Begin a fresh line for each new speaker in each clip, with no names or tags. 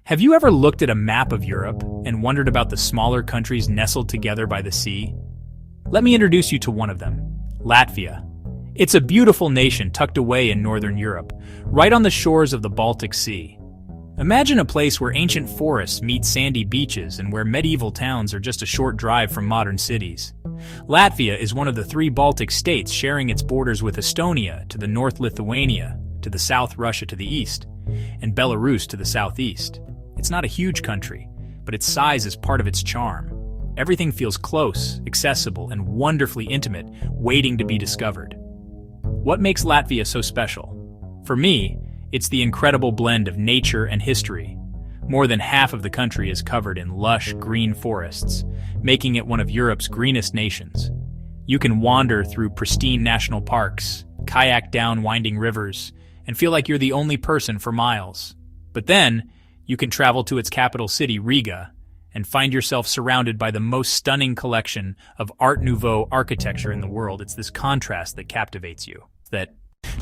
Have you ever looked at a map of Europe and wondered about the smaller countries nestled together by the sea? Let me introduce you to one of them, Latvia. It's a beautiful nation tucked away in northern Europe, right on the shores of the Baltic Sea. Imagine a place where ancient forests meet sandy beaches and where medieval towns are just a short drive from modern cities. Latvia is one of the three Baltic states sharing its borders with Estonia to the north, Lithuania to the south, Russia to the east, and Belarus to the southeast. It's not a huge country, but its size is part of its charm. Everything feels close, accessible, and wonderfully intimate, waiting to be discovered. What makes Latvia so special? For me, it's the incredible blend of nature and history. More than half of the country is covered in lush, green forests, making it one of Europe's greenest nations. You can wander through pristine national parks, kayak down winding rivers, and feel like you're the only person for miles. But then, you can travel to its capital city, Riga, and find yourself surrounded by the most stunning collection of Art Nouveau architecture in the world. It's this contrast that captivates you.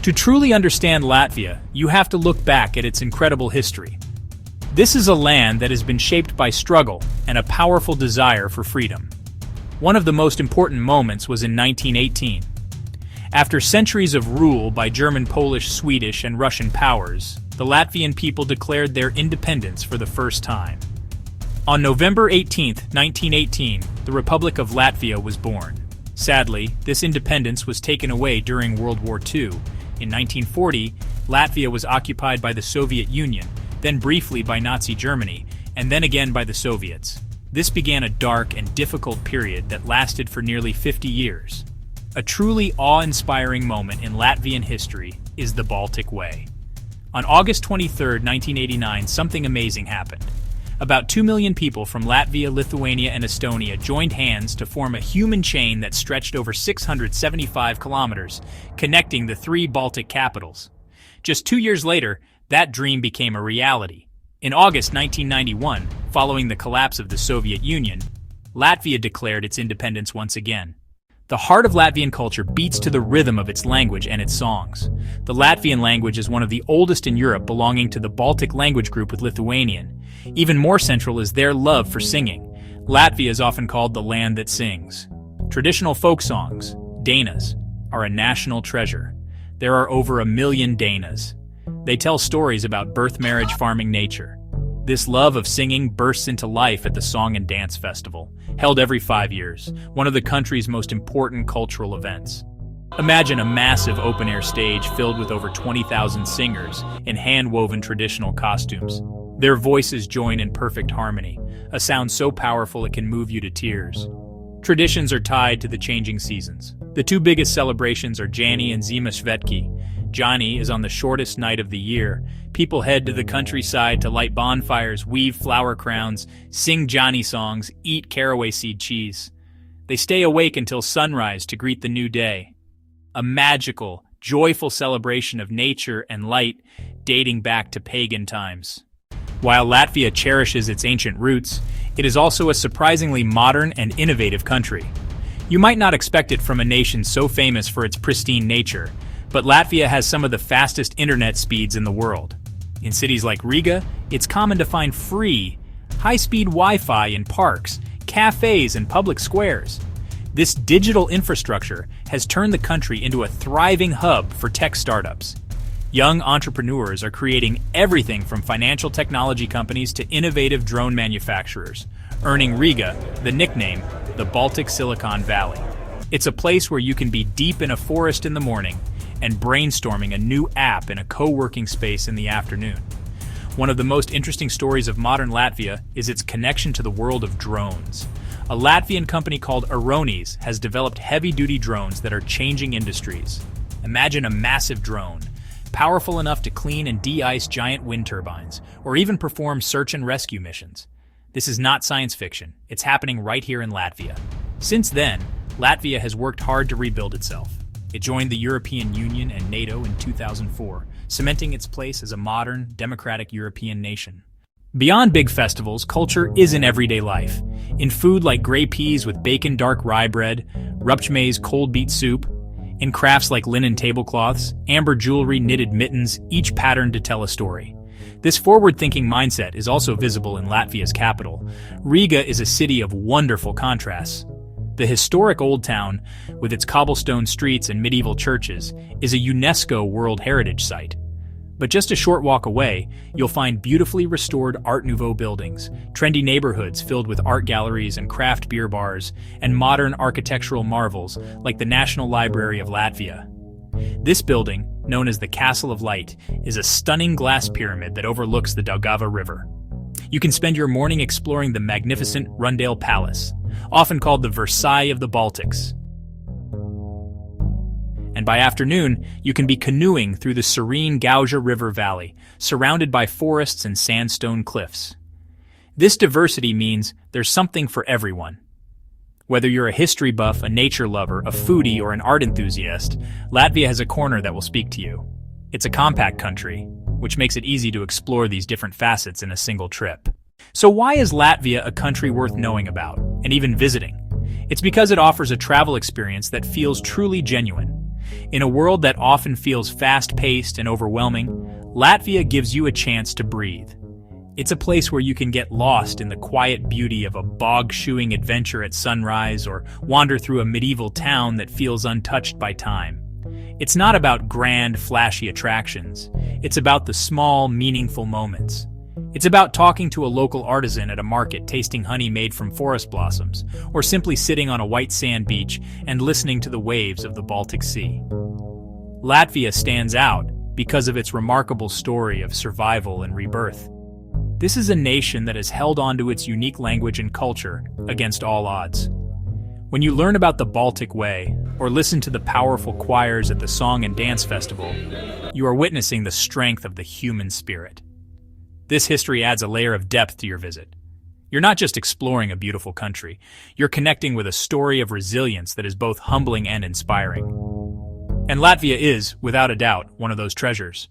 To truly understand Latvia, you have to look back at its incredible history. This is a land that has been shaped by struggle and a powerful desire for freedom. One of the most important moments was in 1918. After centuries of rule by German, Polish, Swedish, and Russian powers, the Latvian people declared their independence for the first time. On November 18, 1918, the Republic of Latvia was born. Sadly, this independence was taken away during World War II. In 1940, Latvia was occupied by the Soviet Union, then briefly by Nazi Germany, and then again by the Soviets. This began a dark and difficult period that lasted for nearly 50 years. A truly awe-inspiring moment in Latvian history is the Baltic Way. On August 23, 1989, something amazing happened. About 2 million people from Latvia, Lithuania, and Estonia joined hands to form a human chain that stretched over 675 kilometers, connecting the three Baltic capitals. Just 2 years later, that dream became a reality. In August 1991, following the collapse of the Soviet Union, Latvia declared its independence once again. The heart of Latvian culture beats to the rhythm of its language and its songs. The Latvian language is one of the oldest in Europe, belonging to the Baltic language group with Lithuanian. Even more central is their love for singing. Latvia is often called the land that sings. Traditional folk songs, dainas, are a national treasure. There are over 1 million dainas. They tell stories about birth, marriage, farming, nature. This love of singing bursts into life at the Song and Dance Festival, held every 5 years, one of the country's most important cultural events. Imagine a massive open-air stage filled with over 20,000 singers in hand-woven traditional costumes. Their voices join in perfect harmony, a sound so powerful it can move you to tears. Traditions are tied to the changing seasons. The two biggest celebrations are Jani and Zima Svetki. Jani is on the shortest night of the year. People head to the countryside to light bonfires, weave flower crowns, sing Jani songs, eat caraway seed cheese. They stay awake until sunrise to greet the new day. A magical, joyful celebration of nature and light dating back to pagan times. While Latvia cherishes its ancient roots, it is also a surprisingly modern and innovative country. You might not expect it from a nation so famous for its pristine nature, but Latvia has some of the fastest internet speeds in the world. In cities like Riga, it's common to find free, high-speed Wi-Fi in parks, cafes, and public squares. This digital infrastructure has turned the country into a thriving hub for tech startups. Young entrepreneurs are creating everything from financial technology companies to innovative drone manufacturers, earning Riga the nickname the Baltic Silicon Valley. It's a place where you can be deep in a forest in the morning and brainstorming a new app in a co-working space in the afternoon. One of the most interesting stories of modern Latvia is its connection to the world of drones. A Latvian company called Aronis has developed heavy-duty drones that are changing industries. Imagine a massive drone, powerful enough to clean and de-ice giant wind turbines, or even perform search and rescue missions. This is not science fiction. It's happening right here in Latvia. Since then, Latvia has worked hard to rebuild itself. It joined the European Union and NATO in 2004, cementing its place as a modern, democratic European nation. Beyond big festivals, culture is in everyday life. In food like gray peas with bacon dark rye bread, rupt maize cold beet soup, in crafts like linen tablecloths, amber jewelry, knitted mittens, each patterned to tell a story. This forward-thinking mindset is also visible in Latvia's capital. Riga is a city of wonderful contrasts. The historic Old Town, with its cobblestone streets and medieval churches, is a UNESCO World Heritage Site. But just a short walk away, you'll find beautifully restored Art Nouveau buildings, trendy neighborhoods filled with art galleries and craft beer bars, and modern architectural marvels like the National Library of Latvia. This building, known as the Castle of Light, is a stunning glass pyramid that overlooks the Daugava River. You can spend your morning exploring the magnificent Rundale Palace, often called the Versailles of the Baltics. And by afternoon, you can be canoeing through the serene Gauja River Valley, surrounded by forests and sandstone cliffs. This diversity means there's something for everyone. Whether you're a history buff, a nature lover, a foodie, or an art enthusiast, Latvia has a corner that will speak to you. It's a compact country, which makes it easy to explore these different facets in a single trip. So why is Latvia a country worth knowing about, and even visiting? It's because it offers a travel experience that feels truly genuine. In a world that often feels fast-paced and overwhelming, Latvia gives you a chance to breathe. It's a place where you can get lost in the quiet beauty of a bog-shoeing adventure at sunrise or wander through a medieval town that feels untouched by time. It's not about grand, flashy attractions. It's about the small, meaningful moments. It's about talking to a local artisan at a market tasting honey made from forest blossoms, or simply sitting on a white sand beach and listening to the waves of the Baltic Sea. Latvia stands out because of its remarkable story of survival and rebirth. This is a nation that has held on to its unique language and culture against all odds. When you learn about the Baltic Way, or listen to the powerful choirs at the Song and Dance Festival, you are witnessing the strength of the human spirit. This history adds a layer of depth to your visit. You're not just exploring a beautiful country, you're connecting with a story of resilience that is both humbling and inspiring. And Latvia is, without a doubt, one of those treasures.